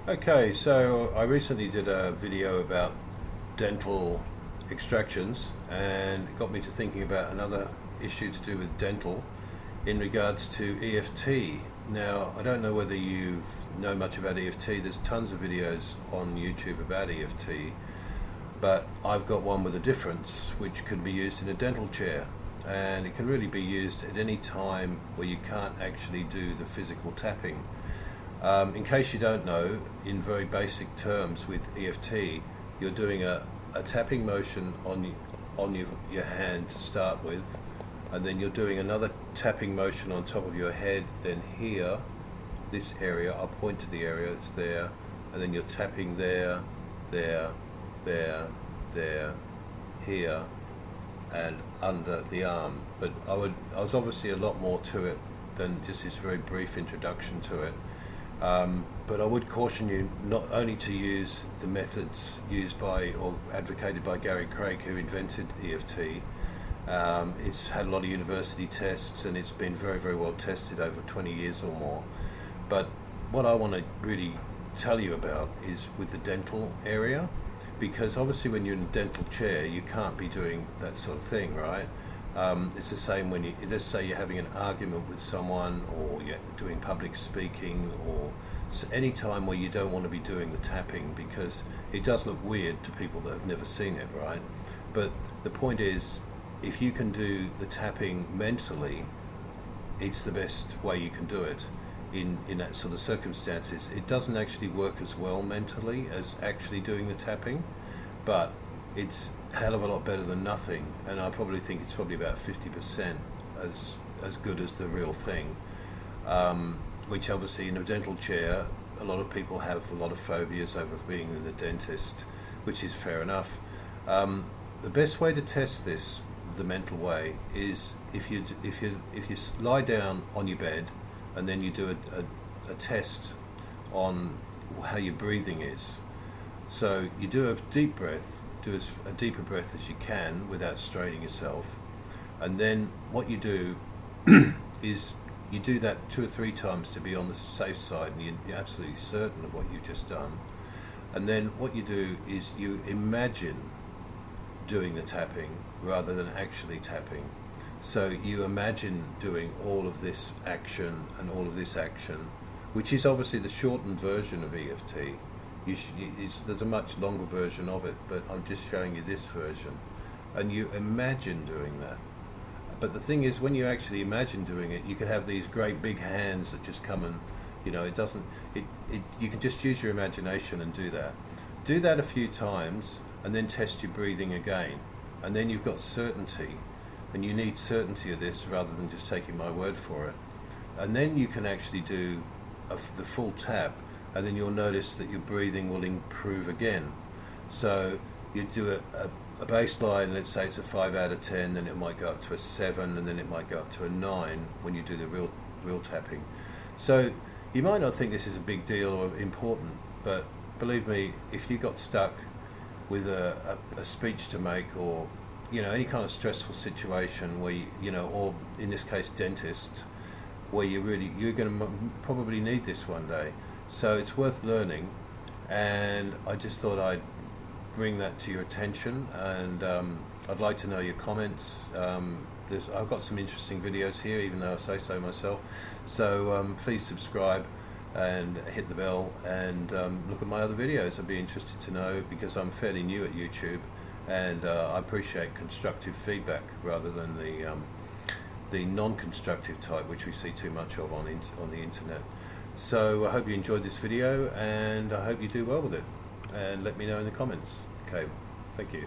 Okay, so I recently did a video about dental extractions, and it got me to thinking about another issue to do with dental in regards to EFT. Now, I don't know whether you know much about EFT. There's tons of videos on YouTube about EFT, but I've got one with a difference, which can be used in a dental chair, and it can really be used at any time where you can't actually do the physical tapping. In case you don't know, in very basic terms with EFT, you're doing a tapping motion on your hand to start with, and then you're doing another tapping motion on top of your head, then here, this area, I'll point to the area that's there, and then you're tapping there, there, there, there, here, and under the arm. But I was obviously a lot more to it than just this very brief introduction to it. But I would caution you not only to use the methods used by or advocated by Gary Craig, who invented EFT. It's had a lot of university tests, and it's been very, very well tested over 20 years or more. But what I want to really tell you about is with the dental area, because obviously when you're in a dental chair, you can't be doing that sort of thing, right? It's the same when let's say you're having an argument with someone, or you're doing public speaking, or any time where you don't want to be doing the tapping, because it does look weird to people that have never seen it, right? But the point is, if you can do the tapping mentally, it's the best way you can do it in that sort of circumstances. It doesn't actually work as well mentally as actually doing the tapping, but it's a hell of a lot better than nothing, and I probably think it's probably about 50% as good as the real thing. Which obviously in a dental chair, a lot of people have a lot of phobias over being in the dentist, which is fair enough. The best way to test this, the mental way, is if you lie down on your bed, and then you do a test on how your breathing is. So you do a deep breath, do as a deeper breath as you can without straining yourself, and then what you do is you do that 2 or 3 times to be on the safe side, and you're absolutely certain of what you've just done. And then what you do is you imagine doing the tapping rather than actually tapping. So you imagine doing all of this action and all of this action, which is obviously the shortened version of EFT. There's a much longer version of it, but I'm just showing you this version. And you imagine doing that. But the thing is, when you actually imagine doing it, you can have these great big hands that just come and, you can just use your imagination and do that. Do that a few times, and then test your breathing again. And then you've got certainty. And you need certainty of this rather than just taking my word for it. And then you can actually do the full tap, and then you'll notice that your breathing will improve again. So you do a baseline, let's say it's a 5 out of 10, then it might go up to a 7, and then it might go up to a 9 when you do the real tapping. So you might not think this is a big deal or important, but believe me, if you got stuck with a speech to make, or any kind of stressful situation where or in this case dentists, where you're going to probably need this one day. So it's worth learning, and I just thought I'd bring that to your attention, and I'd like to know your comments. I've got some interesting videos here, even though I say so myself. So please subscribe and hit the bell, and look at my other videos. I'd be interested to know, because I'm fairly new at YouTube, and I appreciate constructive feedback rather than the non-constructive type, which we see too much of on the internet. So I hope you enjoyed this video, and I hope you do well with it, and let me know in the comments. Okay, thank you.